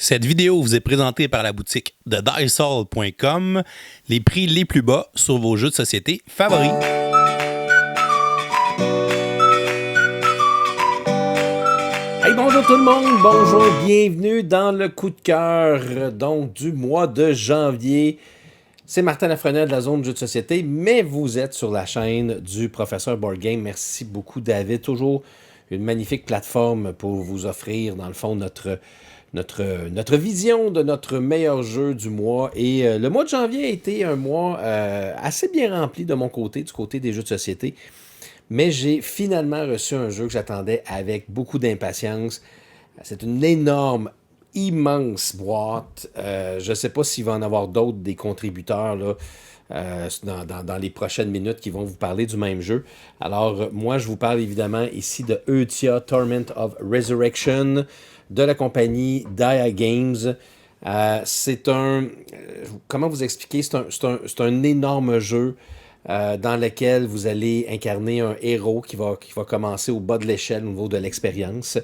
Cette vidéo vous est présentée par la boutique de Diceall.com, les prix les plus bas sur vos jeux de société favoris. Hey, bonjour tout le monde, bonjour, bienvenue dans le coup de cœur donc du mois de janvier. C'est Martin Lafrenière de la zone de jeux de société, mais vous êtes sur la chaîne du professeur Board Game. Merci beaucoup David, toujours une magnifique plateforme pour vous offrir dans le fond notre vision de notre meilleur jeu du mois. Et le mois de janvier a été un mois assez bien rempli de mon côté, du côté des jeux de société. Mais j'ai finalement reçu un jeu que j'attendais avec beaucoup d'impatience. C'est une énorme, immense boîte. Je ne sais pas s'il va en avoir d'autres des contributeurs là, dans les prochaines minutes qui vont vous parler du même jeu. Alors, moi, je vous parle évidemment ici de Eutia Torment of Resurrection de la compagnie Dia Games. C'est un... comment vous expliquer? C'est un énorme jeu dans lequel vous allez incarner un héros qui va commencer au bas de l'échelle au niveau de l'expérience.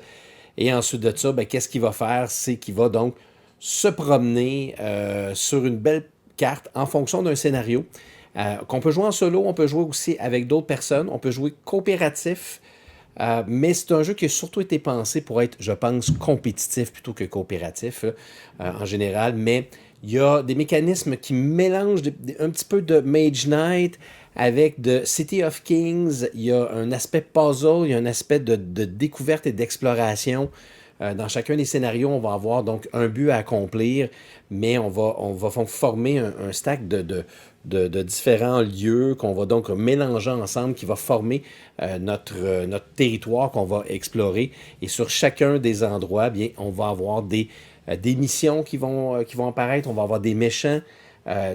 Et ensuite de ça, qu'est-ce qu'il va faire? C'est qu'il va donc se promener sur une belle carte en fonction d'un scénario qu'on peut jouer en solo, on peut jouer aussi avec d'autres personnes, on peut jouer coopératif, mais c'est un jeu qui a surtout été pensé pour être, je pense, compétitif plutôt que coopératif en général, mais il y a des mécanismes qui mélangent un petit peu de Mage Knight avec de City of Kings. Il y a un aspect puzzle, il y a un aspect de découverte et d'exploration. Dans chacun des scénarios, on va avoir donc un but à accomplir, mais on va former un stack de différents lieux qu'on va donc mélanger ensemble, qui va former notre territoire qu'on va explorer. Et sur chacun des endroits, bien, on va avoir des missions qui vont apparaître, on va avoir des méchants,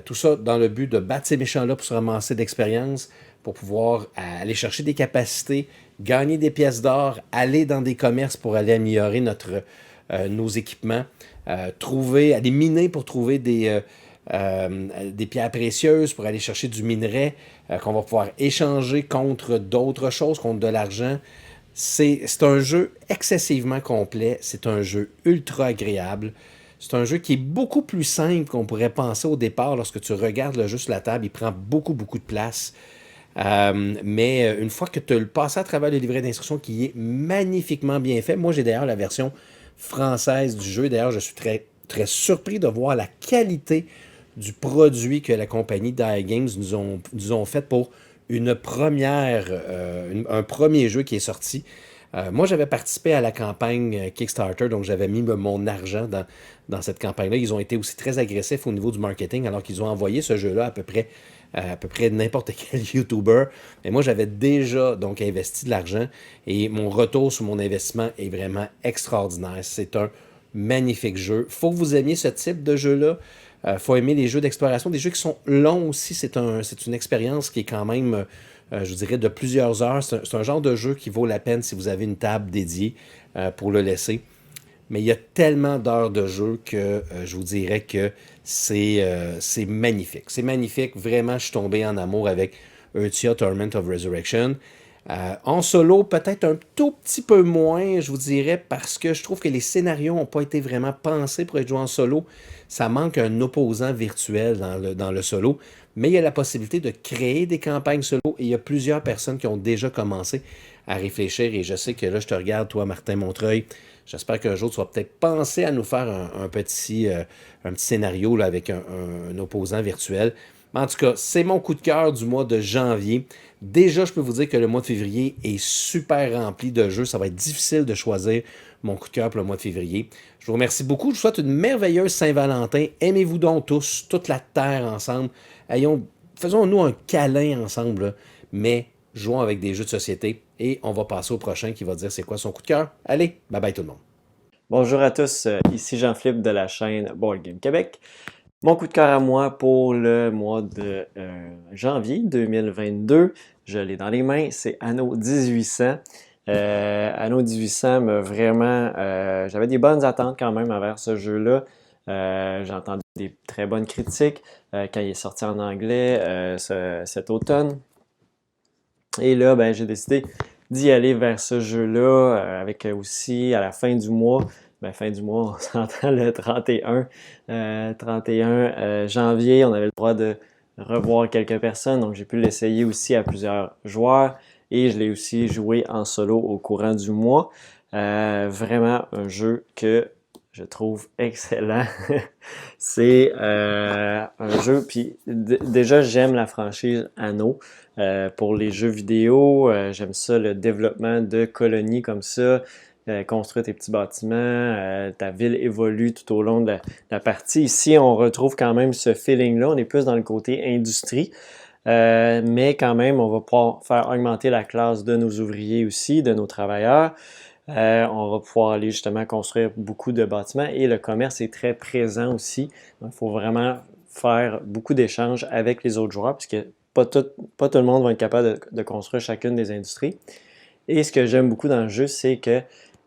tout ça dans le but de battre ces méchants-là pour se ramasser d'expérience, pour pouvoir aller chercher des capacités, gagner des pièces d'or, aller dans des commerces pour aller améliorer nos équipements, aller miner pour trouver des pierres précieuses, pour aller chercher du minerai qu'on va pouvoir échanger contre d'autres choses, contre de l'argent. C'est un jeu excessivement complet, c'est un jeu ultra agréable. C'est un jeu qui est beaucoup plus simple qu'on pourrait penser au départ. Lorsque tu regardes le jeu sur la table, il prend beaucoup de place. Mais une fois que tu as passé à travers le livret d'instruction qui est magnifiquement bien fait, moi j'ai d'ailleurs la version française du jeu. D'ailleurs, je suis très, très surpris de voir la qualité du produit que la compagnie Dia Games nous ont fait pour un premier jeu qui est sorti. Moi, j'avais participé à la campagne Kickstarter, donc j'avais mis mon argent dans cette campagne-là. Ils ont été aussi très agressifs au niveau du marketing, alors qu'ils ont envoyé ce jeu-là à peu près n'importe quel YouTuber. Et moi, j'avais déjà donc investi de l'argent et mon retour sur mon investissement est vraiment extraordinaire. C'est un magnifique jeu. Faut que vous aimiez ce type de jeu-là. Faut aimer les jeux d'exploration, des jeux qui sont longs aussi. C'est une expérience qui est quand même, je vous dirais, de plusieurs heures. C'est un genre de jeu qui vaut la peine si vous avez une table dédiée pour le laisser. Mais il y a tellement d'heures de jeu que je vous dirais que c'est magnifique. C'est magnifique. Vraiment, je suis tombé en amour avec Eutia Torment of Resurrection. En solo, peut-être un tout petit peu moins, je vous dirais, parce que je trouve que les scénarios n'ont pas été vraiment pensés pour être joués en solo. Ça manque un opposant virtuel dans le solo. Mais il y a la possibilité de créer des campagnes solo et il y a plusieurs personnes qui ont déjà commencé à réfléchir. Et je sais que là, je te regarde, toi, Martin Montreuil. J'espère qu'un jour, tu vas peut-être penser à nous faire un petit scénario là, avec un opposant virtuel. En tout cas, c'est mon coup de cœur du mois de janvier. Déjà, je peux vous dire que le mois de février est super rempli de jeux. Ça va être difficile de choisir mon coup de cœur pour le mois de février. Je vous remercie beaucoup. Je vous souhaite une merveilleuse Saint-Valentin. Aimez-vous donc tous, toute la terre ensemble. Faisons-nous un câlin ensemble, là. Mais jouons avec des jeux de société. Et on va passer au prochain qui va dire c'est quoi son coup de cœur. Allez, bye bye tout le monde. Bonjour à tous, ici Jean-Philippe de la chaîne Board Game Québec. Mon coup de cœur à moi pour le mois de janvier 2022, je l'ai dans les mains, c'est Anno 1800. Anno 1800 j'avais des bonnes attentes quand même envers ce jeu-là. J'ai entendu des très bonnes critiques quand il est sorti en anglais cet automne. Et là, j'ai décidé d'y aller vers ce jeu-là avec aussi à la fin du mois fin du mois, on s'entend le 31 janvier, on avait le droit de revoir quelques personnes, donc j'ai pu l'essayer aussi à plusieurs joueurs et je l'ai aussi joué en solo au courant du mois. Vraiment un jeu que je trouve excellent. C'est un jeu, puis déjà j'aime la franchise Anno. Pour les jeux vidéo, j'aime ça, le développement de colonies comme ça, construire tes petits bâtiments, ta ville évolue tout au long de la partie. Ici, on retrouve quand même ce feeling-là, on est plus dans le côté industrie. Mais quand même, on va pouvoir faire augmenter la classe de nos ouvriers aussi, de nos travailleurs. On va pouvoir aller justement construire beaucoup de bâtiments et le commerce est très présent aussi. Donc, il faut vraiment faire beaucoup d'échanges avec les autres joueurs parce que pas tout le monde va être capable de construire chacune des industries. Et ce que j'aime beaucoup dans le jeu, c'est que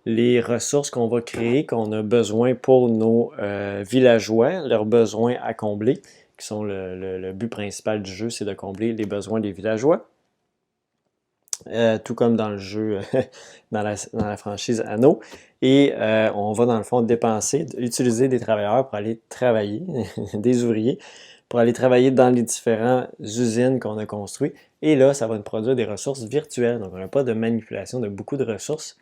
les ressources qu'on va créer, qu'on a besoin pour nos villageois, leurs besoins à combler, qui sont le but principal du jeu, c'est de combler les besoins des villageois. Tout comme dans le jeu, dans la franchise Anno. Et on va dans le fond utiliser des travailleurs pour aller travailler, des ouvriers, pour aller travailler dans les différentes usines qu'on a construites. Et là, ça va nous produire des ressources virtuelles. Donc, on n'a pas de manipulation de beaucoup de ressources.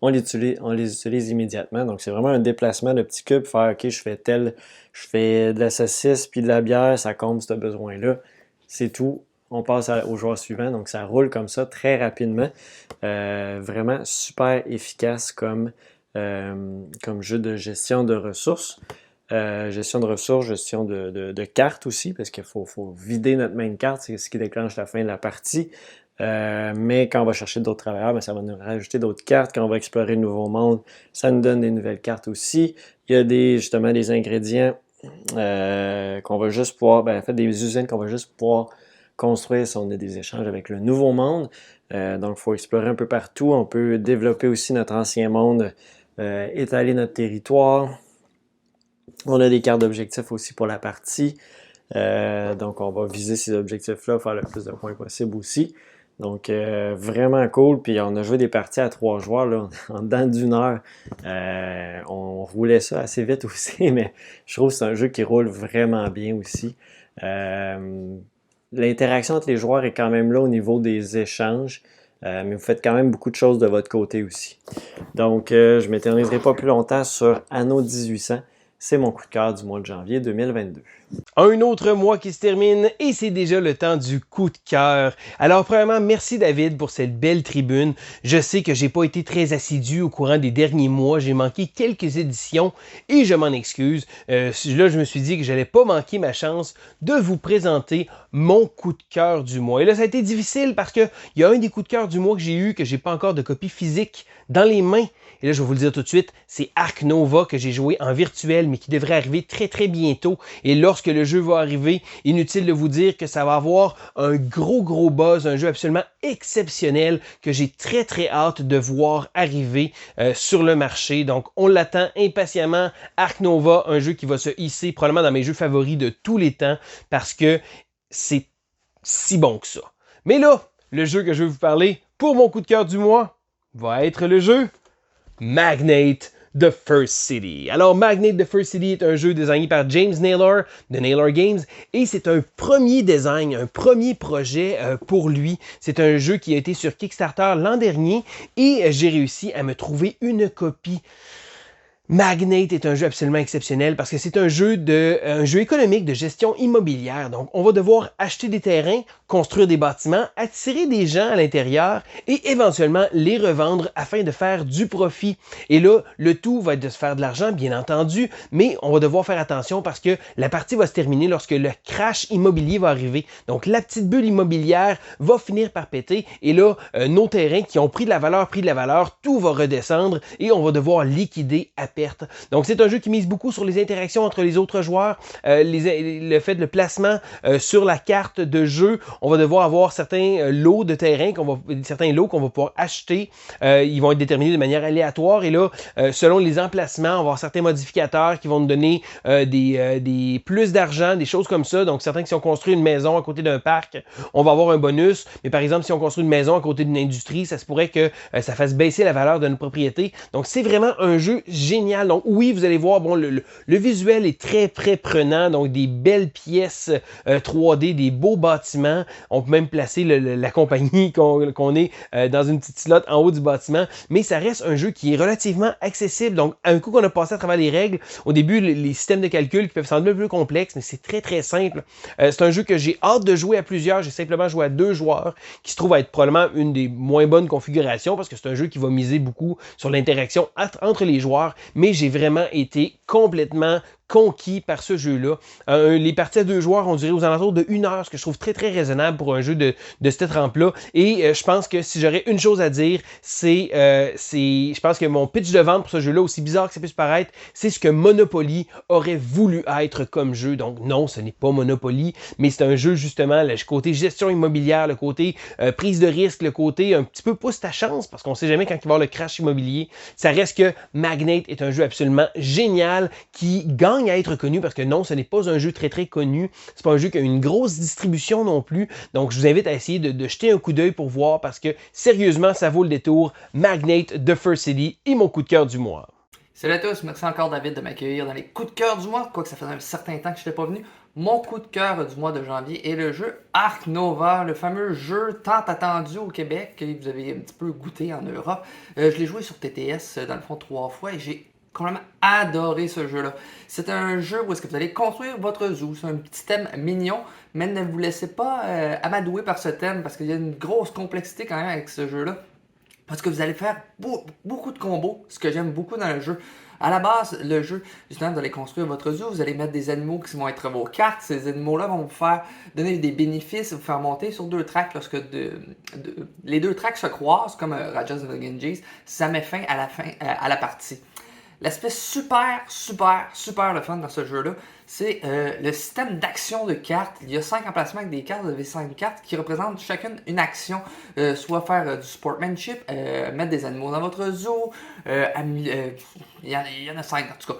On les utilise immédiatement. Donc, c'est vraiment un déplacement de petits cubes, faire OK, je fais de la saucisse puis de la bière, ça comble ce besoin-là. C'est tout. On passe au joueur suivant, donc ça roule comme ça très rapidement. Vraiment super efficace comme jeu de gestion de ressources. Gestion de ressources, gestion de cartes aussi, parce qu'il faut vider notre main carte, c'est ce qui déclenche la fin de la partie. Mais quand on va chercher d'autres travailleurs, ça va nous rajouter d'autres cartes. Quand on va explorer le nouveau monde, ça nous donne des nouvelles cartes aussi. Il y a justement des ingrédients qu'on va juste pouvoir, des usines qu'on va juste pouvoir construire si on a des échanges avec le nouveau monde. Donc, il faut explorer un peu partout. On peut développer aussi notre ancien monde, étaler notre territoire. On a des cartes d'objectifs aussi pour la partie. Donc, on va viser ces objectifs-là, faire le plus de points possible aussi. Donc, vraiment cool. Puis, on a joué des parties à 3 joueurs là, en dedans d'une heure. On roulait ça assez vite aussi, mais je trouve que c'est un jeu qui roule vraiment bien aussi. L'interaction entre les joueurs est quand même là au niveau des échanges, mais vous faites quand même beaucoup de choses de votre côté aussi. Donc, je ne m'éterniserai pas plus longtemps sur Anno 1800. C'est mon coup de cœur du mois de janvier 2022. Un autre mois qui se termine et c'est déjà le temps du coup de cœur. Alors premièrement, merci David pour cette belle tribune. Je sais que j'ai pas été très assidu au courant des derniers mois, j'ai manqué quelques éditions et je m'en excuse. Là, je me suis dit que j'allais pas manquer ma chance de vous présenter mon coup de cœur du mois. Et là, ça a été difficile parce que il y a un des coups de cœur du mois que j'ai eu que j'ai pas encore de copie physique dans les mains. Et là, je vais vous le dire tout de suite, c'est Ark Nova que j'ai joué en virtuel, mais qui devrait arriver très très bientôt. Et lorsque le jeu va arriver, inutile de vous dire que ça va avoir un gros buzz, un jeu absolument exceptionnel que j'ai très très hâte de voir arriver sur le marché. Donc, on l'attend impatiemment. Ark Nova, un jeu qui va se hisser probablement dans mes jeux favoris de tous les temps parce que c'est si bon que ça. Mais là, le jeu que je vais vous parler pour mon coup de cœur du mois va être le jeu Magnate The First City. Alors, Magnate The First City est un jeu designé par James Naylor de Naylor Games et c'est un premier design, un premier projet pour lui. C'est un jeu qui a été sur Kickstarter l'an dernier et j'ai réussi à me trouver une copie. Magnate est un jeu absolument exceptionnel parce que c'est un jeu économique de gestion immobilière. Donc, on va devoir acheter des terrains, construire des bâtiments, attirer des gens à l'intérieur et éventuellement les revendre afin de faire du profit. Et là, le tout va être de se faire de l'argent, bien entendu, mais on va devoir faire attention parce que la partie va se terminer lorsque le crash immobilier va arriver. Donc, la petite bulle immobilière va finir par péter et là, nos terrains qui ont pris de la valeur, tout va redescendre et on va devoir liquider à perte. Donc, c'est un jeu qui mise beaucoup sur les interactions entre les autres joueurs, le fait de le placement sur la carte de jeu. On va devoir avoir certains lots de terrain, certains lots qu'on va pouvoir acheter. Ils vont être déterminés de manière aléatoire et là, selon les emplacements, on va avoir certains modificateurs qui vont nous donner des plus d'argent, des choses comme ça. Donc, certains qui ont construit une maison à côté d'un parc, on va avoir un bonus. Mais par exemple, si on construit une maison à côté d'une industrie, ça se pourrait que ça fasse baisser la valeur de notre propriété. Donc, c'est vraiment un jeu génial génial. Donc oui, vous allez voir, bon, le visuel est très, très prenant. Donc des belles pièces 3D, des beaux bâtiments. On peut même placer la compagnie qu'on est dans une petite slot en haut du bâtiment. Mais ça reste un jeu qui est relativement accessible. Donc un coup qu'on a passé à travers les règles, au début, les systèmes de calcul qui peuvent sembler un peu plus complexes, mais c'est très, très simple. C'est un jeu que j'ai hâte de jouer à plusieurs. J'ai simplement joué à 2 joueurs, qui se trouve à être probablement une des moins bonnes configurations, parce que c'est un jeu qui va miser beaucoup sur l'interaction entre les joueurs, mais j'ai vraiment été complètement conquis par ce jeu-là. Les parties à 2 joueurs ont duré aux alentours de 1 heure, ce que je trouve très très raisonnable pour un jeu de cette trempe-là. Et je pense que si j'aurais une chose à dire, je pense que mon pitch de vente pour ce jeu-là, aussi bizarre que ça puisse paraître, c'est ce que Monopoly aurait voulu être comme jeu. Donc non, ce n'est pas Monopoly, mais c'est un jeu justement, le côté gestion immobilière, le côté prise de risque, le côté un petit peu pousse ta chance, parce qu'on ne sait jamais quand il va y avoir le crash immobilier. Ça reste que Magnate est un jeu absolument génial qui gagne à être connu, parce que non, ce n'est pas un jeu très très connu. C'est pas un jeu qui a une grosse distribution non plus. Donc je vous invite à essayer de jeter un coup d'œil pour voir, parce que sérieusement, ça vaut le détour. Magnate de First City est mon coup de cœur du mois. Salut à tous, merci encore David de m'accueillir dans les coups de cœur du mois, quoique ça faisait un certain temps que je n'étais pas venu. Mon coup de cœur du mois de janvier est le jeu Ark Nova, le fameux jeu tant attendu au Québec, que vous avez un petit peu goûté en Europe. Je l'ai joué sur TTS dans le fond 3 fois et j'ai complètement adoré ce jeu-là. C'est un jeu où est-ce que vous allez construire votre zoo. C'est un petit thème mignon, mais ne vous laissez pas amadouer par ce thème, parce qu'il y a une grosse complexité quand même avec ce jeu-là. Parce que vous allez faire beaucoup de combos, ce que j'aime beaucoup dans le jeu. À la base, le jeu, justement, vous allez construire votre zoo, vous allez mettre des animaux qui vont être vos cartes. Ces animaux-là vont vous faire donner des bénéfices, vous faire monter sur 2 tracks lorsque les 2 tracks se croisent, comme Rajas of the Ganges. Ça met fin à la partie. L'aspect super le fun dans ce jeu-là, c'est le système d'action de cartes. Il y a 5 emplacements avec des cartes. Vous avez 5 cartes qui représentent chacune une action. Soit faire du sportsmanship, mettre des animaux dans votre zoo. Il y en a 5 en tout cas.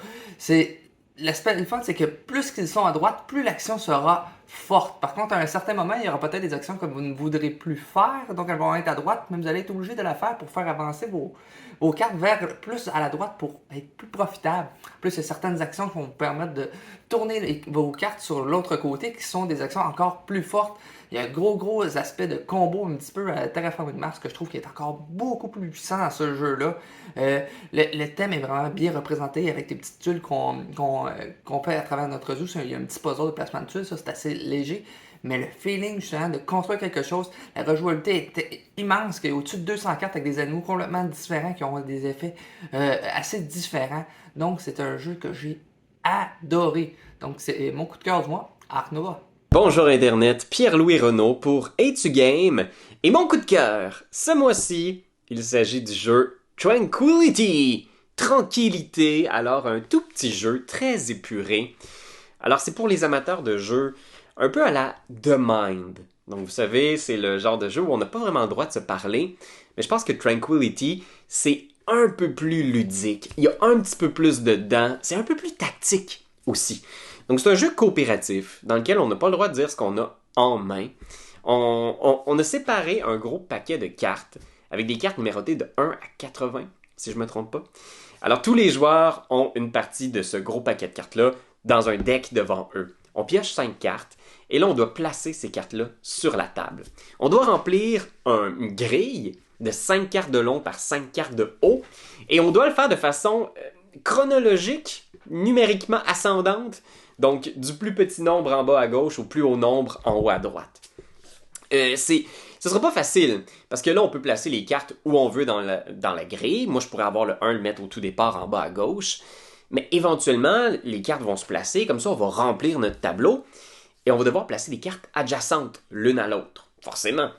L'aspect du fun, c'est que plus qu'ils sont à droite, plus l'action sera forte. Par contre, à un certain moment, il y aura peut-être des actions que vous ne voudrez plus faire, donc elles vont être à droite, mais vous allez être obligé de la faire pour faire avancer vos cartes vers plus à la droite pour être plus profitable. Plus, il y a certaines actions qui vont vous permettre de tourner vos cartes sur l'autre côté, qui sont des actions encore plus fortes. Il y a un gros aspect de combo un petit peu à Terraforming Mars que je trouve qui est encore beaucoup plus puissant dans ce jeu-là. Le thème est vraiment bien représenté avec des petites tuiles qu'on fait à travers notre zoo. Il y a un petit puzzle de placement de tuiles, ça c'est assez léger. Mais le feeling justement de construire quelque chose, la rejouabilité est immense, qu'il y a au-dessus de 200 cartes avec des animaux complètement différents qui ont des effets assez différents. Donc c'est un jeu que j'ai adoré. Donc c'est mon coup de cœur du mois, Ark Nova. Bonjour Internet, Pierre-Louis Renaud pour A2Game. Et mon coup de cœur, ce mois-ci, il s'agit du jeu Tranquility. Tranquillité, alors un tout petit jeu très épuré. Alors c'est pour les amateurs de jeux un peu à la The Mind. Donc vous savez, c'est le genre de jeu où on n'a pas vraiment le droit de se parler. Mais je pense que Tranquility, c'est un peu plus ludique. Il y a un petit peu plus dedans. C'est un peu plus tactique aussi. Donc c'est un jeu coopératif dans lequel on n'a pas le droit de dire ce qu'on a en main. On a séparé un gros paquet de cartes avec des cartes numérotées de 1 à 80, si je ne me trompe pas. Alors tous les joueurs ont une partie de ce gros paquet de cartes-là dans un deck devant eux. On pioche 5 cartes et là on doit placer ces cartes-là sur la table. On doit remplir une grille de 5 cartes de long par 5 cartes de haut et on doit le faire de façon chronologique, numériquement ascendante. Donc, du plus petit nombre en bas à gauche au plus haut nombre en haut à droite. Ce sera pas facile, parce que là, on peut placer les cartes où on veut dans la grille. Moi, je pourrais avoir le 1, le mettre au tout départ en bas à gauche. Mais éventuellement, les cartes vont se placer, comme ça, on va remplir notre tableau. Et on va devoir placer des cartes adjacentes l'une à l'autre, forcément.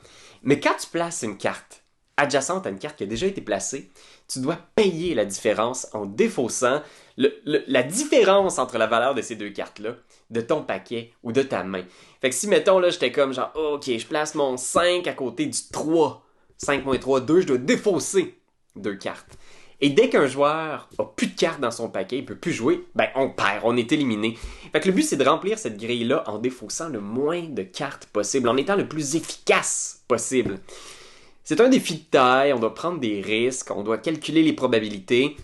Mais quand tu places une carte adjacente à une carte qui a déjà été placée, tu dois payer la différence en défaussant la différence entre la valeur de ces 2 cartes-là, de ton paquet ou de ta main. Fait que si, mettons, là, j'étais comme genre, ok, je place mon 5 à côté du 3. 5 moins 3, 2, je dois défausser 2 cartes. Et dès qu'un joueur a plus de cartes dans son paquet, il peut plus jouer, ben on perd, on est éliminé. Fait que le but, c'est de remplir cette grille-là en défaussant le moins de cartes possible, en étant le plus efficace possible. C'est un défi de taille, on doit prendre des risques, on doit calculer les probabilités.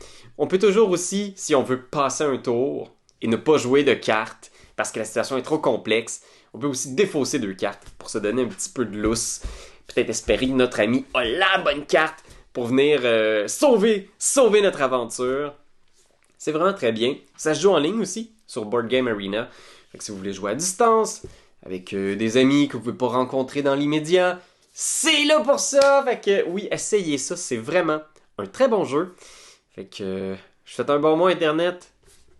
On peut toujours aussi, si on veut passer un tour et ne pas jouer de cartes parce que la situation est trop complexe, on peut aussi défausser 2 cartes pour se donner un petit peu de lousse. Peut-être espérer que notre ami a la bonne carte pour venir sauver notre aventure. C'est vraiment très bien. Ça se joue en ligne aussi, sur Board Game Arena. Fait que si vous voulez jouer à distance, avec des amis que vous ne pouvez pas rencontrer dans l'immédiat, c'est là pour ça! Fait que oui, essayez ça, c'est vraiment un très bon jeu. Fait que je vous souhaite un bon mois Internet,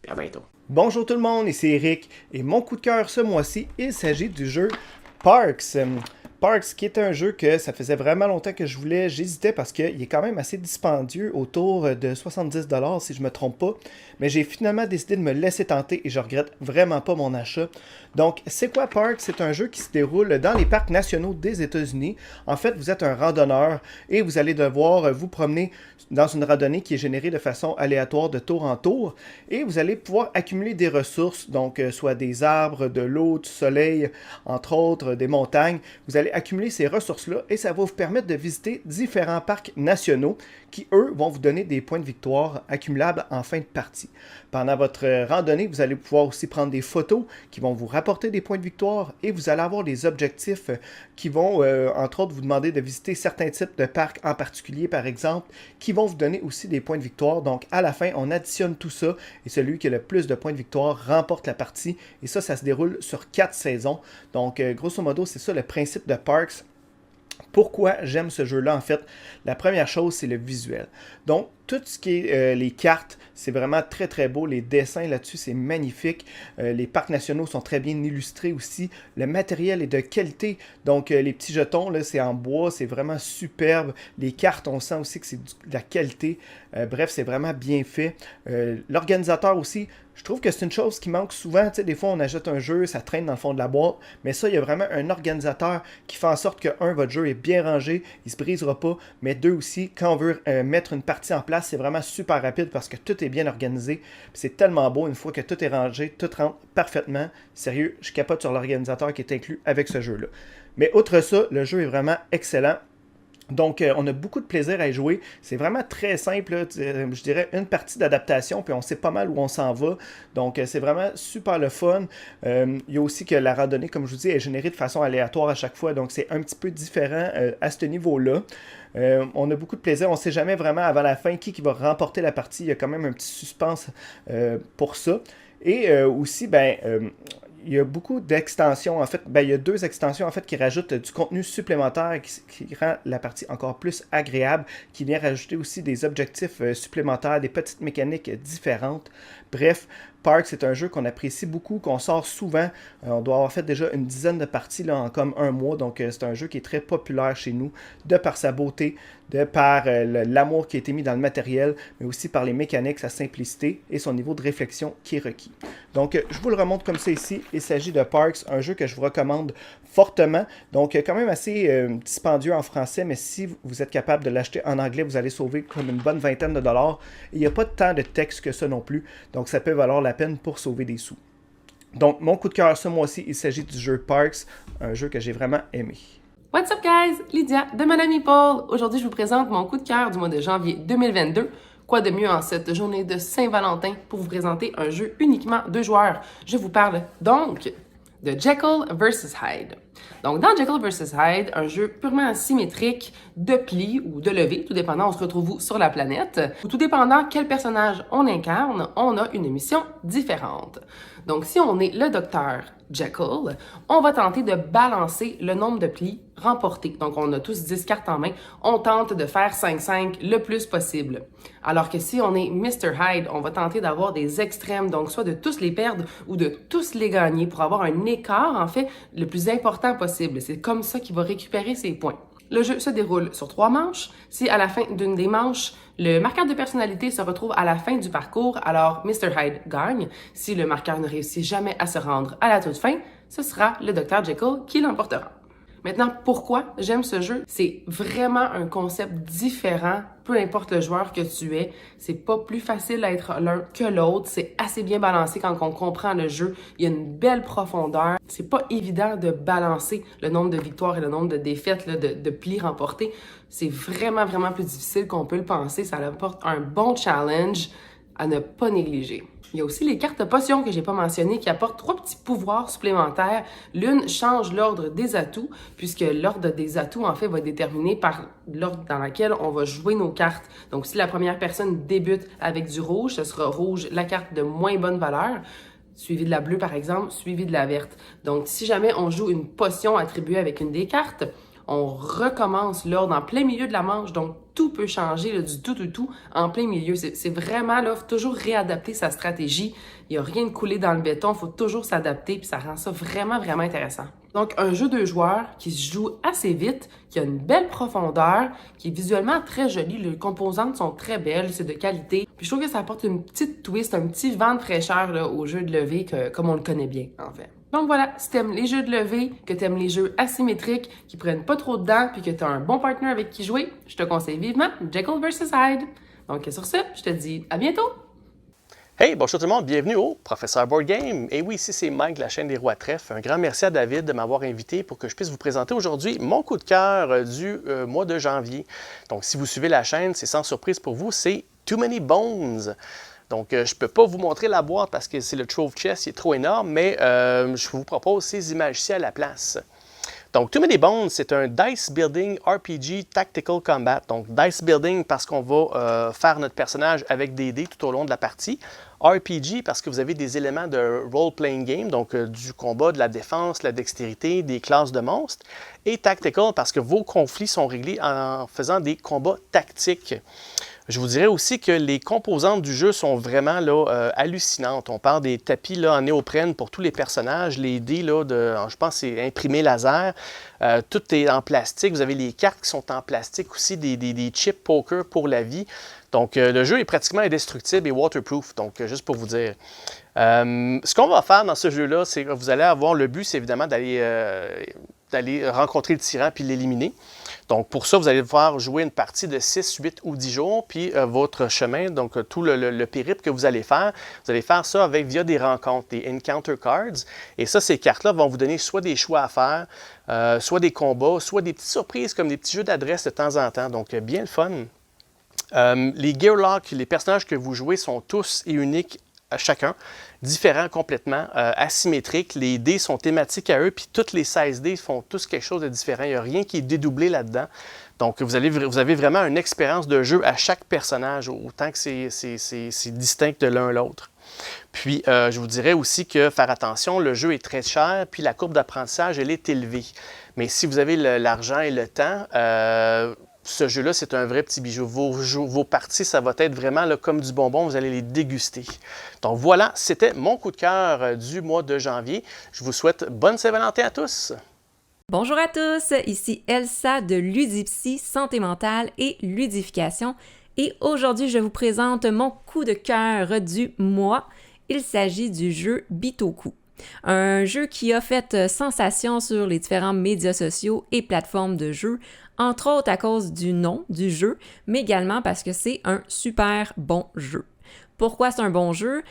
et à bientôt. Bonjour tout le monde, ici Eric, et mon coup de cœur ce mois-ci, il s'agit du jeu Parks. Parks, qui est un jeu que ça faisait vraiment longtemps que je voulais, j'hésitais parce qu'il est quand même assez dispendieux, autour de 70$ si je me trompe pas, mais j'ai finalement décidé de me laisser tenter et je regrette vraiment pas mon achat. Donc, c'est quoi Parks? C'est un jeu qui se déroule dans les parcs nationaux des États-Unis. En fait, vous êtes un randonneur et vous allez devoir vous promener dans une randonnée qui est générée de façon aléatoire de tour en tour et vous allez pouvoir accumuler des ressources, donc soit des arbres, de l'eau, du soleil, entre autres, des montagnes. Vous allez accumuler ces ressources-là et ça va vous permettre de visiter différents parcs nationaux qui, eux, vont vous donner des points de victoire accumulables en fin de partie. Pendant votre randonnée, vous allez pouvoir aussi prendre des photos qui vont vous rapporter des points de victoire et vous allez avoir des objectifs qui vont, entre autres, vous demander de visiter certains types de parcs en particulier, par exemple, qui vont vous donner aussi des points de victoire. Donc, à la fin, on additionne tout ça et celui qui a le plus de points de victoire remporte la partie. Et ça se déroule sur 4 saisons. Donc, grosso modo, c'est ça le principe de Parks. Pourquoi j'aime ce jeu-là, en fait? La première chose, c'est le visuel. Donc, tout ce qui est les cartes, c'est vraiment très très beau. Les dessins là-dessus, c'est magnifique. Les parcs nationaux sont très bien illustrés aussi. Le matériel est de qualité. Donc, les petits jetons, là, c'est en bois, c'est vraiment superbe. Les cartes, on sent aussi que c'est de la qualité. Bref, c'est vraiment bien fait. L'organisateur aussi, je trouve que c'est une chose qui manque souvent. Tu sais, des fois, on achète un jeu, ça traîne dans le fond de la boîte. Mais ça, il y a vraiment un organisateur qui fait en sorte que, un, votre jeu est bien rangé, il ne se brisera pas. Mais deux aussi, quand on veut mettre une partie en place, c'est vraiment super rapide parce que tout est bien organisé. Puis c'est tellement beau une fois que tout est rangé, tout rentre parfaitement. Sérieux, je capote sur l'organisateur qui est inclus avec ce jeu-là. Mais outre ça, le jeu est vraiment excellent. Donc, on a beaucoup de plaisir à y jouer. C'est vraiment très simple, là, je dirais une partie d'adaptation, puis on sait pas mal où on s'en va. Donc, c'est vraiment super le fun. Il y a aussi que la randonnée, comme je vous dis, est générée de façon aléatoire à chaque fois. Donc, c'est un petit peu différent à ce niveau-là. On a beaucoup de plaisir. On ne sait jamais vraiment avant la fin qui va remporter la partie. Il y a quand même un petit suspense pour ça. Et aussi, il y a beaucoup d'extensions. En fait, il y a 2 extensions en fait, qui rajoutent du contenu supplémentaire qui rend la partie encore plus agréable, qui vient rajouter aussi des objectifs supplémentaires, des petites mécaniques différentes. Bref, Parks, c'est un jeu qu'on apprécie beaucoup, qu'on sort souvent. On doit avoir fait déjà une dizaine de parties là, en comme un mois. Donc, c'est un jeu qui est très populaire chez nous, de par sa beauté, de par l'amour qui a été mis dans le matériel, mais aussi par les mécaniques, sa simplicité et son niveau de réflexion qui est requis. Donc, je vous le remonte comme ça ici. Il s'agit de Parks, un jeu que je vous recommande fortement. Donc, quand même assez dispendieux en français, mais si vous êtes capable de l'acheter en anglais, vous allez sauver comme une bonne vingtaine de dollars. Il n'y a pas tant de texte que ça non plus. Donc, ça peut valoir la peine pour sauver des sous. Donc, mon coup de cœur ce mois-ci, il s'agit du jeu Parks, un jeu que j'ai vraiment aimé. What's up guys? Lydia de Madame Paul. Aujourd'hui, je vous présente mon coup de cœur du mois de janvier 2022. Quoi de mieux en cette journée de Saint-Valentin pour vous présenter un jeu uniquement 2 joueurs. Je vous parle donc de Jekyll vs Hyde. Donc, dans Jekyll vs Hyde, un jeu purement asymétrique de pli ou de levée, tout dépendant, on se retrouve où sur la planète, ou tout dépendant quel personnage on incarne, on a une mission différente. Donc, si on est le docteur Jekyll, on va tenter de balancer le nombre de plis remportés. Donc, on a tous 10 cartes en main. On tente de faire 5-5 le plus possible. Alors que si on est Mr. Hyde, on va tenter d'avoir des extrêmes, donc soit de tous les perdre ou de tous les gagner pour avoir un écart, en fait, le plus important possible. C'est comme ça qu'il va récupérer ses points. Le jeu se déroule sur 3 manches. Si à la fin d'une des manches, le marqueur de personnalité se retrouve à la fin du parcours, alors Mr. Hyde gagne. Si le marqueur ne réussit jamais à se rendre à la toute fin, ce sera le Dr. Jekyll qui l'emportera. Maintenant, pourquoi j'aime ce jeu? C'est vraiment un concept différent, peu importe le joueur que tu es. C'est pas plus facile à être l'un que l'autre. C'est assez bien balancé quand on comprend le jeu. Il y a une belle profondeur. C'est pas évident de balancer le nombre de victoires et le nombre de défaites, là, de plis remportés. C'est vraiment, vraiment plus difficile qu'on peut le penser. Ça apporte un bon challenge. à ne pas négliger. Il y a aussi les cartes potions que j'ai pas mentionnées qui apportent 3 petits pouvoirs supplémentaires. L'une change l'ordre des atouts, puisque l'ordre des atouts, en fait, va être déterminé par l'ordre dans lequel on va jouer nos cartes. Donc, si la première personne débute avec du rouge, ce sera rouge, la carte de moins bonne valeur, suivi de la bleue, par exemple, suivi de la verte. Donc, si jamais on joue une potion attribuée avec une des cartes, on recommence l'ordre en plein milieu de la manche, donc tout peut changer là, du tout en plein milieu. C'est vraiment là, faut toujours réadapter sa stratégie. Il n'y a rien de coulé dans le béton, il faut toujours s'adapter, puis ça rend ça vraiment, vraiment intéressant. Donc, un jeu 2 joueurs qui se joue assez vite, qui a une belle profondeur, qui est visuellement très joli. Les composantes sont très belles, c'est de qualité. Puis je trouve que ça apporte une petite twist, un petit vent de fraîcheur là, au jeu de levée, comme on le connaît bien, en fait. Donc voilà, si t'aimes les jeux de levée, que t'aimes les jeux asymétriques, qui prennent pas trop de dents, puis que t'as un bon partenaire avec qui jouer, je te conseille vivement Jekyll vs Hyde. Donc sur ce, je te dis à bientôt! Hey, bonjour tout le monde, bienvenue au Professeur Board Game. Et oui, ici c'est Mike de la chaîne des Rois Trèfles. Un grand merci à David de m'avoir invité pour que je puisse vous présenter aujourd'hui mon coup de cœur du mois de janvier. Donc si vous suivez la chaîne, c'est sans surprise pour vous, c'est Too Many Bones. Donc, je ne peux pas vous montrer la boîte parce que c'est le Trove Chest, il est trop énorme, mais je vous propose ces images-ci à la place. Donc, Too Many Bones, c'est un Dice Building RPG Tactical Combat. Donc, Dice Building parce qu'on va faire notre personnage avec des dés tout au long de la partie. RPG parce que vous avez des éléments de role-playing game, donc du combat, de la défense, de la dextérité, des classes de monstres. Et Tactical parce que vos conflits sont réglés en faisant des combats tactiques. Je vous dirais aussi que les composantes du jeu sont vraiment là, hallucinantes. On parle des tapis là, en néoprène pour tous les personnages, les dés, là, je pense que c'est imprimé laser. Tout est en plastique. Vous avez les cartes qui sont en plastique aussi, des chips poker pour la vie. Donc, le jeu est pratiquement indestructible et waterproof, donc juste pour vous dire. Ce qu'on va faire dans ce jeu-là, c'est que vous allez avoir le but, c'est évidemment d'aller rencontrer le tyran puis l'éliminer. Donc, pour ça, vous allez devoir jouer une partie de 6, 8 ou 10 jours, puis votre chemin, donc tout le périple que vous allez faire ça via des rencontres, des encounter cards. Et ça, ces cartes-là vont vous donner soit des choix à faire, soit des combats, soit des petites surprises comme des petits jeux d'adresse de temps en temps. Donc, bien le fun. Les Gearlock, les personnages que vous jouez sont tous et uniques à chacun, différents complètement, asymétriques. Les dés sont thématiques à eux, puis toutes les 16 dés font tous quelque chose de différent. Il n'y a rien qui est dédoublé là-dedans. Donc, vous avez vraiment une expérience de jeu à chaque personnage, autant que c'est distinct de l'un à l'autre. Puis, je vous dirais aussi que faire attention, le jeu est très cher, puis la courbe d'apprentissage, elle est élevée. Mais si vous avez l'argent et le temps, ce jeu-là, c'est un vrai petit bijou. Vos parties, ça va être vraiment là, comme du bonbon, vous allez les déguster. Donc voilà, c'était mon coup de cœur du mois de janvier. Je vous souhaite bonne Saint-Valentin à tous! Bonjour à tous, ici Elsa de Ludipsy, santé mentale et ludification. Et aujourd'hui, je vous présente mon coup de cœur du mois. Il s'agit du jeu Bitoku. Un jeu qui a fait sensation sur les différents médias sociaux et plateformes de jeux, entre autres à cause du nom du jeu, mais également parce que c'est un super bon jeu. Pourquoi c'est un bon jeu?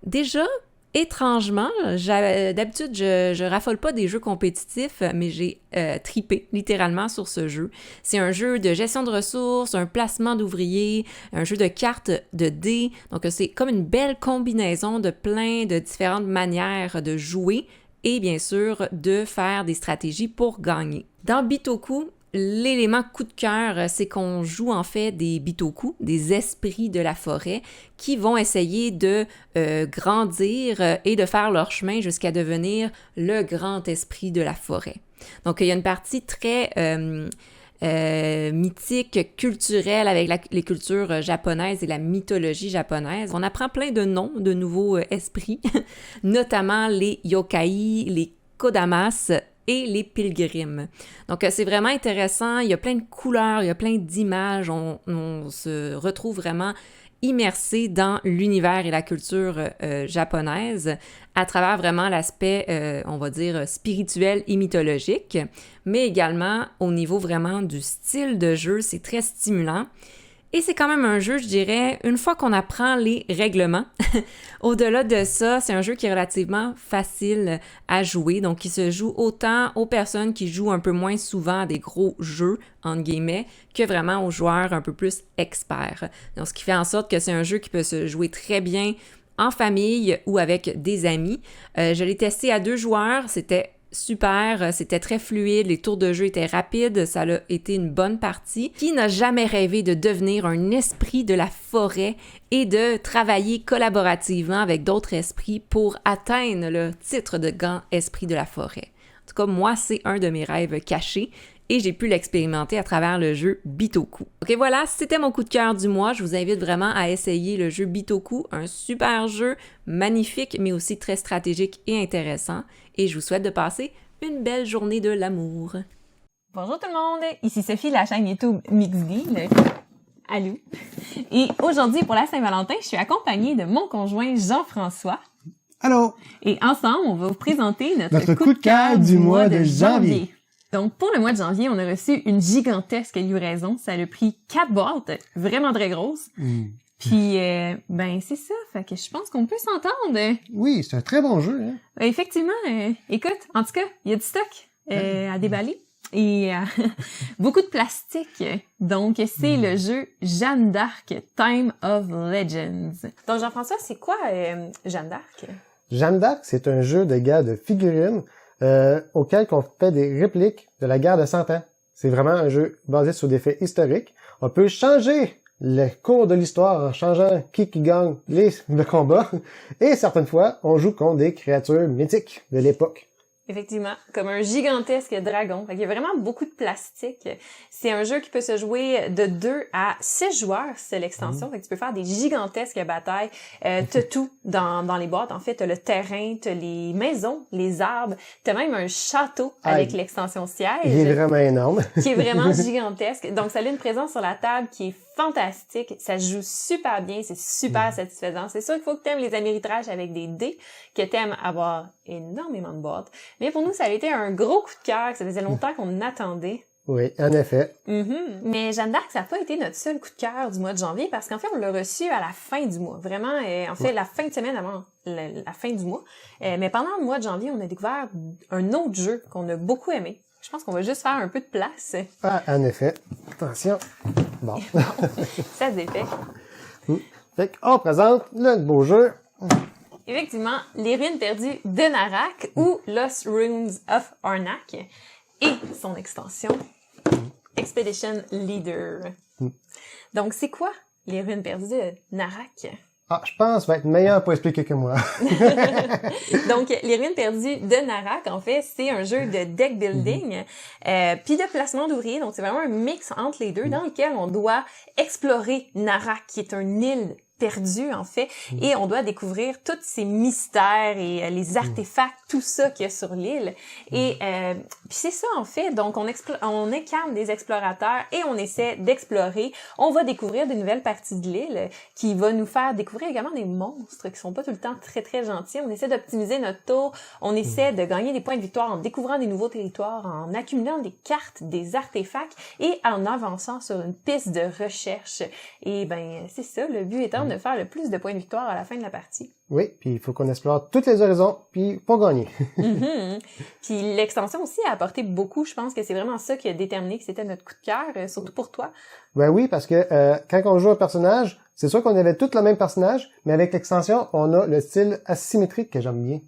Déjà, étrangement, d'habitude, je raffole pas des jeux compétitifs, mais j'ai tripé littéralement sur ce jeu. C'est un jeu de gestion de ressources, un placement d'ouvriers, un jeu de cartes de dés. Donc, c'est comme une belle combinaison de plein de différentes manières de jouer et bien sûr de faire des stratégies pour gagner. Dans Bitoku, l'élément coup de cœur, c'est qu'on joue en fait des bitoku, des esprits de la forêt, qui vont essayer de grandir et de faire leur chemin jusqu'à devenir le grand esprit de la forêt. Donc, il y a une partie très mythique, culturelle avec les cultures japonaises et la mythologie japonaise. On apprend plein de noms de nouveaux esprits, notamment les yokai, les kodamas, et les pilgrims. Donc, c'est vraiment intéressant. Il y a plein de couleurs, il y a plein d'images. On se retrouve vraiment immersé dans l'univers et la culture japonaise à travers vraiment l'aspect, on va dire, spirituel et mythologique, mais également au niveau vraiment du style de jeu. C'est très stimulant. Et c'est quand même un jeu, je dirais, une fois qu'on apprend les règlements. Au-delà de ça, c'est un jeu qui est relativement facile à jouer. Donc, il se joue autant aux personnes qui jouent un peu moins souvent à des gros jeux, entre guillemets, que vraiment aux joueurs un peu plus experts. Donc, ce qui fait en sorte que c'est un jeu qui peut se jouer très bien en famille ou avec des amis. Je l'ai testé à 2 joueurs, c'était super, c'était très fluide, les tours de jeu étaient rapides, ça a été une bonne partie. Qui n'a jamais rêvé de devenir un esprit de la forêt et de travailler collaborativement avec d'autres esprits pour atteindre le titre de grand esprit de la forêt? En tout cas, moi, c'est un de mes rêves cachés et j'ai pu l'expérimenter à travers le jeu Bitoku. Ok, voilà, c'était mon coup de cœur du mois. Je vous invite vraiment à essayer le jeu Bitoku, un super jeu, magnifique, mais aussi très stratégique et intéressant. Et je vous souhaite de passer une belle journée de l'amour. Bonjour tout le monde, ici Sophie de la chaîne YouTube Mixdeal. Allô. Et aujourd'hui, pour la Saint-Valentin, je suis accompagnée de mon conjoint Jean-François. Allô. Et ensemble, on va vous présenter notre coup de cœur du mois de janvier. Donc, pour le mois de janvier, on a reçu une gigantesque livraison. Ça a pris 4 boîtes, vraiment très grosses. Puis, ben, c'est ça. Fait que je pense qu'on peut s'entendre. Oui, c'est un très bon jeu. Hein? Effectivement. Écoute, en tout cas, il y a du stock à déballer. Et beaucoup de plastique. Donc, c'est le jeu Jeanne d'Arc, Time of Legends. Donc, Jean-François, c'est quoi Jeanne d'Arc? Jeanne d'Arc, c'est un jeu de guerre de figurines auquel on fait des répliques de la guerre de 100 ans. C'est vraiment un jeu basé sur des faits historiques. On peut changer le cours de l'histoire en changeant qui gagne le combat. Et certaines fois, on joue contre des créatures mythiques de l'époque. Effectivement, comme un gigantesque dragon. Fait qu'il y a vraiment beaucoup de plastique. C'est un jeu qui peut se jouer de 2 à 6 joueurs, c'est l'extension. Fait que tu peux faire des gigantesques batailles. T'as tout dans les boîtes. En fait, t'as le terrain, t'as les maisons, les arbres. T'as même un château avec l'extension siège. Il est vraiment énorme. Qui est vraiment gigantesque. Donc, ça a une présence sur la table qui est fantastique. Ça se joue super bien. C'est super satisfaisant. C'est sûr qu'il faut que t'aimes les améritrages avec des dés, que t'aimes avoir énormément de boîtes. Mais pour nous, ça a été un gros coup de cœur, que ça faisait longtemps qu'on attendait. Oui, en effet. Mais Jeanne d'Arc, ça n'a pas été notre seul coup de cœur du mois de janvier, parce qu'en fait, on l'a reçu à la fin du mois. Vraiment, en fait, la fin de semaine avant la fin du mois. Mais pendant le mois de janvier, on a découvert un autre jeu qu'on a beaucoup aimé. Je pense qu'on va juste faire un peu de place. Ah, en effet. Attention. Bon. Ça se défait. Fait qu'on présente le beau jeu. Effectivement, les ruines perdues de Narak ou Lost Ruins of Arnak et son extension Expedition Leader. Donc, c'est quoi les ruines perdues de Narak? Ah, je pense va être meilleur pour expliquer que moi. Donc, les ruines perdues de Narak, en fait, c'est un jeu de deck building puis de placement d'ouvriers. Donc, c'est vraiment un mix entre les deux dans lequel on doit explorer Narak, qui est une île perdue, en fait, et on doit découvrir tous ces mystères et les artefacts, tout ça qu'il y a sur l'île. Et puis c'est ça, en fait. Donc, on incarne des explorateurs et on essaie d'explorer. On va découvrir de nouvelles parties de l'île qui va nous faire découvrir également des monstres qui sont pas tout le temps très, très gentils. On essaie d'optimiser notre tour. On essaie de gagner des points de victoire en découvrant des nouveaux territoires, en accumulant des cartes, des artefacts et en avançant sur une piste de recherche. Et ben, c'est ça, le but étant de faire le plus de points de victoire à la fin de la partie. Oui, puis il faut qu'on explore tous les horizons, puis pour gagner. Puis l'extension aussi a apporté beaucoup. Je pense que c'est vraiment ça qui a déterminé que c'était notre coup de cœur, surtout pour toi. Ben oui, parce que quand on joue un personnage, c'est sûr qu'on avait tous le même personnage, mais avec l'extension, on a le style asymétrique que j'aime bien.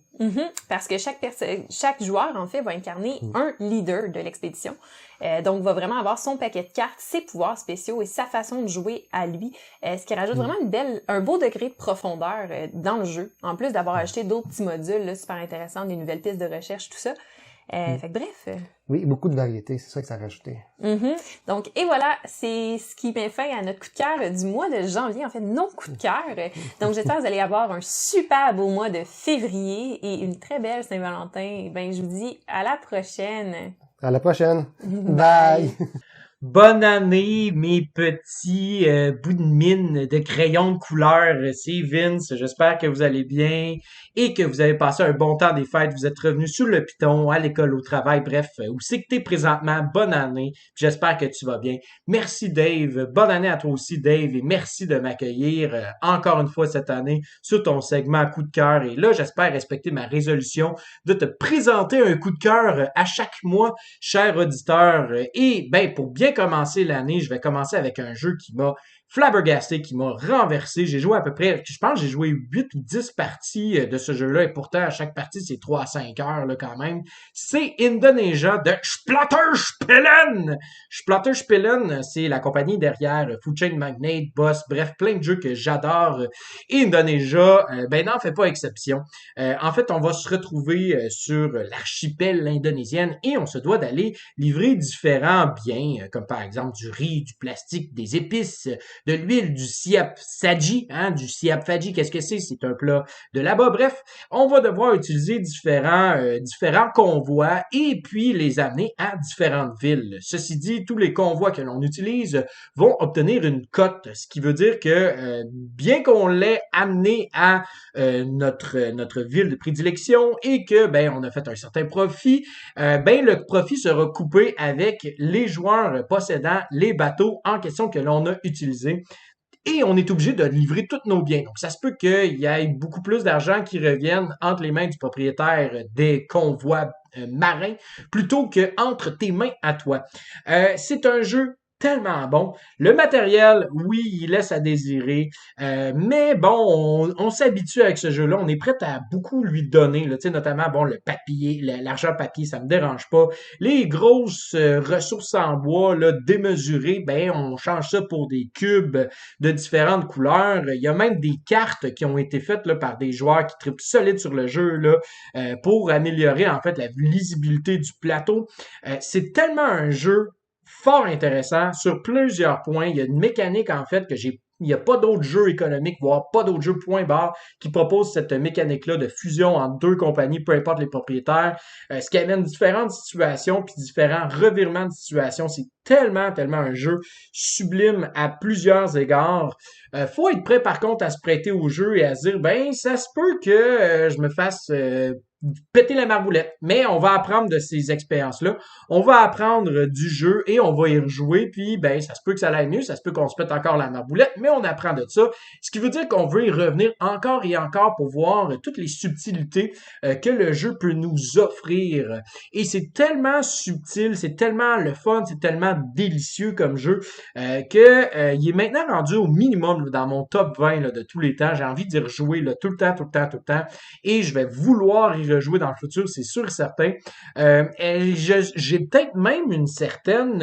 Parce que chaque joueur, en fait, va incarner un leader de l'expédition. Donc, va vraiment avoir son paquet de cartes, ses pouvoirs spéciaux et sa façon de jouer à lui. Ce qui rajoute vraiment un beau degré de profondeur dans le jeu. En plus d'avoir ajouté d'autres petits modules là, super intéressants, des nouvelles pistes de recherche, tout ça. Fait que bref. Oui, beaucoup de variétés, c'est ça que ça a rajouté. Donc, et voilà, c'est ce qui met fin à notre coup de cœur du mois de janvier, en fait, non coup de cœur. Donc, j'espère que vous allez avoir un super beau mois de février et une très belle Saint-Valentin. Ben, je vous dis à la prochaine. À la prochaine. Bye. Bonne année, mes petits bouts de mine de crayon de couleur. C'est Vince. J'espère que vous allez bien et que vous avez passé un bon temps des fêtes. Vous êtes revenus sur le piton, à l'école, au travail, bref, où c'est que t'es présentement. Bonne année. J'espère que tu vas bien. Merci Dave. Bonne année à toi aussi Dave et merci de m'accueillir encore une fois cette année sur ton segment coup de cœur. Et là, j'espère respecter ma résolution de te présenter un coup de cœur à chaque mois, cher auditeur. Et ben, pour bien commencer l'année, je vais commencer avec un jeu qui m'a flabbergasté, qui m'a renversé. J'ai joué à peu près, je pense que j'ai joué 8 ou 10 parties de ce jeu-là, et pourtant, à chaque partie, c'est 3 à 5 heures, là, quand même. C'est Indonesia de Splatterspellen! Splatterspellen, c'est la compagnie derrière Food Chain Magnate, Boss, bref, plein de jeux que j'adore. Indonesia, ben, n'en fait pas exception. En fait, on va se retrouver sur l'archipel indonésienne et on se doit d'aller livrer différents biens, comme par exemple du riz, du plastique, des épices, de l'huile, du siap saji, du siap faji, qu'est-ce que c'est? C'est un plat de là-bas. Bref, on va devoir utiliser différents convois et puis les amener à différentes villes. Ceci dit, tous les convois que l'on utilise vont obtenir une cote, ce qui veut dire que bien qu'on l'ait amené à notre ville de prédilection et que ben on a fait un certain profit, ben le profit sera coupé avec les joueurs possédant les bateaux en question que l'on a utilisés. Et on est obligé de livrer tous nos biens. Donc, ça se peut qu'il y ait beaucoup plus d'argent qui revienne entre les mains du propriétaire des convois marins plutôt que entre tes mains à toi. C'est un jeu tellement bon. Le matériel, oui, il laisse à désirer, mais bon, on s'habitue avec ce jeu-là. On est prêt à beaucoup lui donner, là, notamment bon le papier, l'argent papier, ça me dérange pas. Les grosses ressources en bois là, démesurées, ben on change ça pour des cubes de différentes couleurs. Il y a même des cartes qui ont été faites là, par des joueurs qui trippent solide sur le jeu là, pour améliorer en fait la lisibilité du plateau. C'est tellement un jeu fort intéressant sur plusieurs points. Il y a une mécanique, en fait, il n'y a pas d'autres jeux économiques, voire pas d'autres jeux point barre qui proposent cette mécanique-là de fusion entre deux compagnies, peu importe les propriétaires, ce qui amène différentes situations puis différents revirements de situation. C'est tellement un jeu sublime à plusieurs égards. Faut être prêt, par contre, à se prêter au jeu et à se dire, ben, ça se peut que je me fasse péter la marboulette. Mais on va apprendre de ces expériences-là. On va apprendre du jeu et on va y rejouer. Puis, ben, ça se peut que ça aille mieux. Ça se peut qu'on se pète encore la marboulette, mais on apprend de ça. Ce qui veut dire qu'on veut y revenir encore et encore pour voir toutes les subtilités que le jeu peut nous offrir. Et c'est tellement subtil, c'est tellement le fun, c'est tellement délicieux comme jeu que il est maintenant rendu au minimum là, dans mon top 20 là, de tous les temps. J'ai envie d'y rejouer là, tout le temps. Et je vais vouloir y rejouer dans le futur, c'est sûr et certain. J'ai peut-être même une certaine...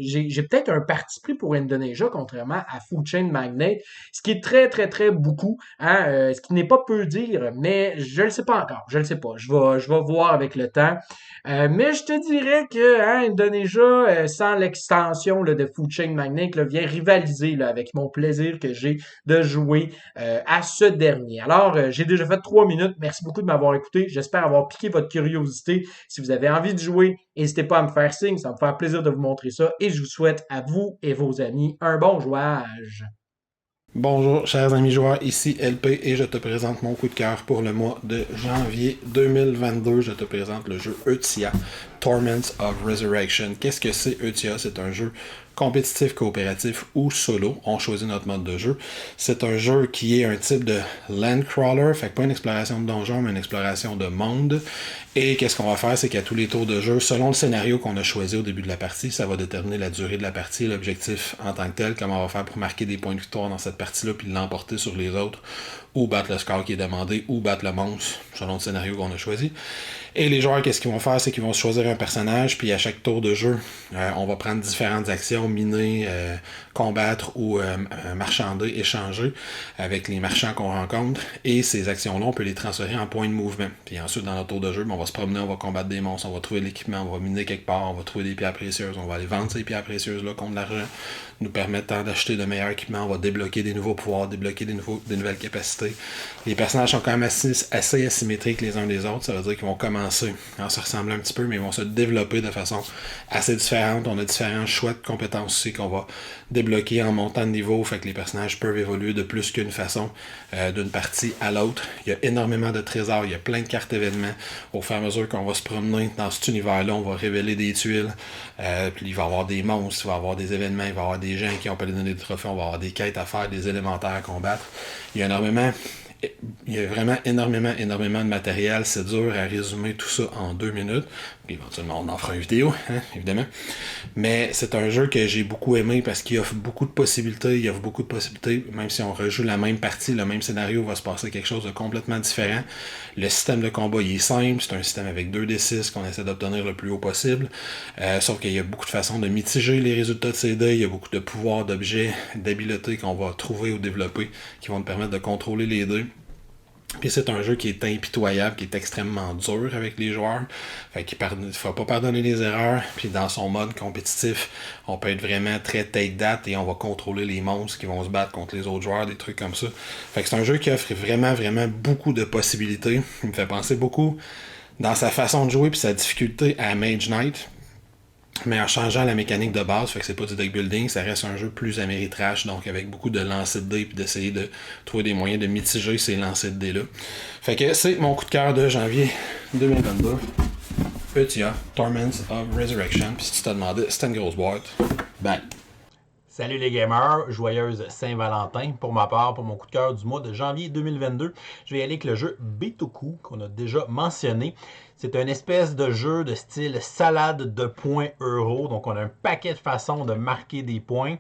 j'ai peut-être un parti pris pour Indonesia, contrairement à Food Chain Magnate, ce qui est très beaucoup, ce qui n'est pas peu dire, mais je le sais pas encore, je le sais pas. Je vais voir avec le temps. Mais je te dirais que Indonesia, sans l'extension là, de Food Chain Magnate, là, vient rivaliser là, avec mon plaisir que j'ai de jouer à ce dernier. Alors, j'ai déjà fait 3 minutes. Merci beaucoup de m'avoir écouté. J'espère avoir piqué votre curiosité. Si vous avez envie de jouer, n'hésitez pas à me faire signe. Ça va me faire plaisir de vous montrer ça. Et je vous souhaite à vous et vos amis un bon jouage. Bonjour, chers amis joueurs, ici LP et je te présente mon coup de cœur pour le mois de janvier 2022. Je te présente le jeu Eutia, Torments of Resurrection. Qu'est-ce que c'est Eutia? C'est un jeu compétitif, coopératif ou solo. On choisit notre mode de jeu. C'est un jeu qui est un type de land crawler, fait que pas une exploration de donjon, mais une exploration de monde. Et qu'est-ce qu'on va faire, c'est qu'à tous les tours de jeu, selon le scénario qu'on a choisi au début de la partie, ça va déterminer la durée de la partie, l'objectif en tant que tel, comment on va faire pour marquer des points de victoire dans cette partie-là, puis l'emporter sur les autres, ou battre le score qui est demandé, ou battre le monstre, selon le scénario qu'on a choisi. Et les joueurs, qu'est-ce qu'ils vont faire, c'est qu'ils vont choisir un personnage, puis à chaque tour de jeu, on va prendre différentes actions actions miner, combattre ou marchander, échanger avec les marchands qu'on rencontre. Et ces actions-là, on peut les transférer en points de mouvement. Puis ensuite, dans notre tour de jeu, on va se promener, on va combattre des monstres, on va trouver l'équipement, on va miner quelque part, on va trouver des pierres précieuses, on va aller vendre ces pierres précieuses-là contre l'argent, nous permettant d'acheter de meilleurs équipements, on va débloquer des nouveaux pouvoirs, débloquer des nouvelles capacités. Les personnages sont quand même assez asymétriques les uns des autres, ça veut dire qu'ils vont commencer en se ressemblant un petit peu, mais ils vont se développer de façon assez différente. On a différents choix de compétences aussi qu'on va débloquer en montant de niveau, fait que les personnages peuvent évoluer de plus qu'une façon d'une partie à l'autre. Il y a énormément de trésors, il y a plein de cartes événements. Au fur et à mesure qu'on va se promener dans cet univers-là, on va révéler des tuiles, puis il va y avoir des monstres, il va y avoir des événements, il va y avoir des gens qui ont pas donné des trophées, on va avoir des quêtes à faire, des élémentaires à combattre. Il y a vraiment énormément de matériel. C'est dur à résumer tout ça en 2 minutes. Puis éventuellement, on en fera une vidéo, hein, évidemment. Mais c'est un jeu que j'ai beaucoup aimé parce qu'il offre beaucoup de possibilités. Il offre beaucoup de possibilités. Même si on rejoue la même partie, le même scénario, va se passer quelque chose de complètement différent. Le système de combat, il est simple. C'est un système avec 2d6 qu'on essaie d'obtenir le plus haut possible. Sauf qu'il y a beaucoup de façons de mitiger les résultats de ces dés. Il y a beaucoup de pouvoirs, d'objets, d'habiletés qu'on va trouver ou développer qui vont nous permettre de contrôler les dés. Puis c'est un jeu qui est impitoyable, qui est extrêmement dur avec les joueurs. Fait qu'il ne faut pas pardonner les erreurs. Puis dans son mode compétitif, on peut être vraiment très take that et on va contrôler les monstres qui vont se battre contre les autres joueurs, des trucs comme ça. Fait que c'est un jeu qui offre vraiment beaucoup de possibilités. Il me fait penser beaucoup dans sa façon de jouer puis sa difficulté à Mage Knight. Mais en changeant la mécanique de base, fait que c'est pas du deck building, ça reste un jeu plus Ameritrash, donc avec beaucoup de lancers de dés, puis d'essayer de trouver des moyens de mitiger ces lancers de dés-là. Fait que c'est mon coup de cœur de janvier 2022. ETIA, Torments of Resurrection, puis si tu t'as demandé, c'était une grosse boîte. Bang! Salut les gamers, joyeuse Saint-Valentin. Pour ma part, pour mon coup de cœur du mois de janvier 2022, je vais y aller avec le jeu Bitoku, qu'on a déjà mentionné. C'est une espèce de jeu de style salade de points euro. Donc, on a un paquet de façons de marquer des points.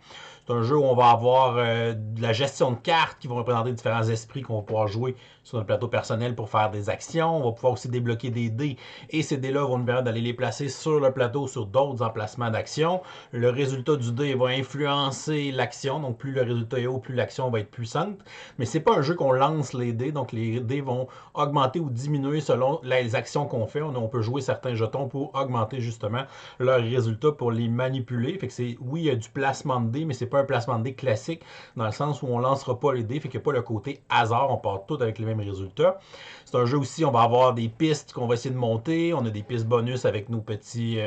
C'est un jeu où on va avoir de la gestion de cartes qui vont représenter différents esprits qu'on va pouvoir jouer sur notre plateau personnel pour faire des actions. On va pouvoir aussi débloquer des dés et ces dés-là vont nous permettre d'aller les placer sur le plateau sur d'autres emplacements d'action. Le résultat du dé va influencer l'action. Donc, plus le résultat est haut, plus l'action va être puissante. Mais c'est pas un jeu qu'on lance les dés. Donc, les dés vont augmenter ou diminuer selon les actions qu'on fait. On peut jouer certains jetons pour augmenter justement leurs résultats, pour les manipuler. Fait que oui, il y a du placement de dés, mais c'est pas un placement de dés classique dans le sens où on lancera pas les dés. Fait qu'il n'y a pas le côté hasard. On part tout avec les mêmes résultats. C'est un jeu aussi, on va avoir des pistes qu'on va essayer de monter. On a des pistes bonus avec nos petits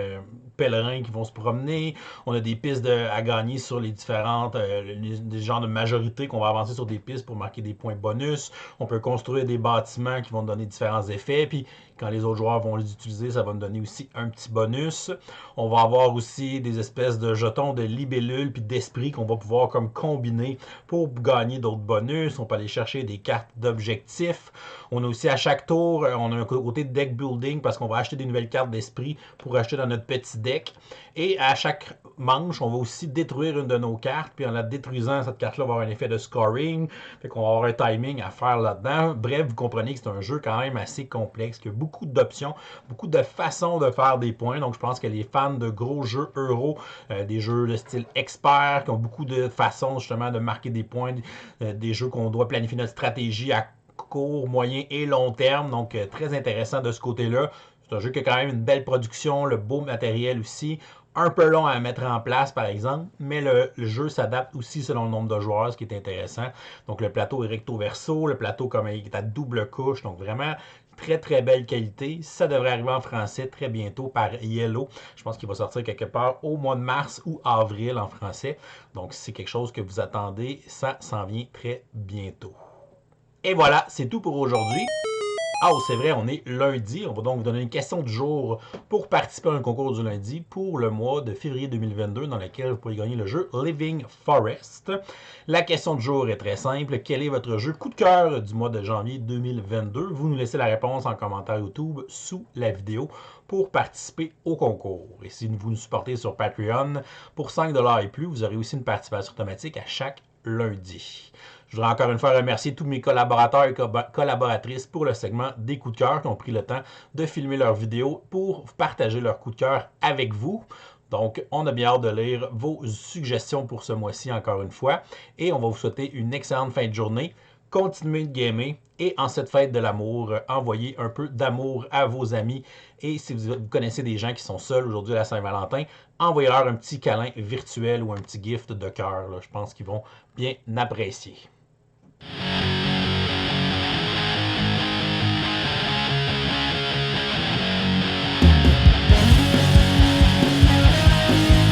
pèlerins qui vont se promener. On a des pistes à gagner sur les différentes des genres de majorité qu'on va avancer sur des pistes pour marquer des points bonus. On peut construire des bâtiments qui vont donner différents effets. Puis quand les autres joueurs vont les utiliser, ça va nous donner aussi un petit bonus. On va avoir aussi des espèces de jetons de libellules puis d'esprit qu'on va pouvoir comme combiner pour gagner d'autres bonus. On peut aller chercher des cartes d'objectifs. On a aussi à chaque tour, on a un côté deck building parce qu'on va acheter des nouvelles cartes d'esprit pour acheter dans notre petit deck. Et à chaque manche, on va aussi détruire une de nos cartes. Puis en la détruisant, cette carte-là va avoir un effet de scoring. Fait qu'on va avoir un timing à faire là-dedans. Bref, vous comprenez que c'est un jeu quand même assez complexe, qui a beaucoup d'options, beaucoup de façons de faire des points. Donc je pense que les fans de gros jeux euro, des jeux de style expert, qui ont beaucoup de façons justement de marquer des points, des jeux qu'on doit planifier notre stratégie à court, moyen et long terme. Donc très intéressant de ce côté-là. C'est un jeu qui a quand même une belle production, le beau matériel aussi. Un peu long à mettre en place, par exemple, mais le jeu s'adapte aussi selon le nombre de joueurs, ce qui est intéressant. Donc, le plateau est recto-verso, le plateau comme il est à double couche, donc vraiment très, très belle qualité. Ça devrait arriver en français très bientôt par Yellow. Je pense qu'il va sortir quelque part au mois de mars ou avril en français. Donc, si c'est quelque chose que vous attendez, ça s'en vient très bientôt. Et voilà, c'est tout pour aujourd'hui. Ah, c'est vrai, on est lundi. On va donc vous donner une question du jour pour participer à un concours du lundi pour le mois de février 2022 dans lequel vous pourrez gagner le jeu Living Forest. La question du jour est très simple. Quel est votre jeu coup de cœur du mois de janvier 2022? Vous nous laissez la réponse en commentaire YouTube sous la vidéo pour participer au concours. Et si vous nous supportez sur Patreon, pour 5$ et plus, vous aurez aussi une participation automatique à chaque lundi. Je voudrais encore une fois remercier tous mes collaborateurs et collaboratrices pour le segment des coups de cœur qui ont pris le temps de filmer leurs vidéos pour partager leurs coups de cœur avec vous. Donc, on a bien hâte de lire vos suggestions pour ce mois-ci encore une fois. Et on va vous souhaiter une excellente fin de journée. Continuez de gamer et en cette fête de l'amour, envoyez un peu d'amour à vos amis. Et si vous connaissez des gens qui sont seuls aujourd'hui à la Saint-Valentin, envoyez-leur un petit câlin virtuel ou un petit gift de cœur. Je pense qu'ils vont bien apprécier.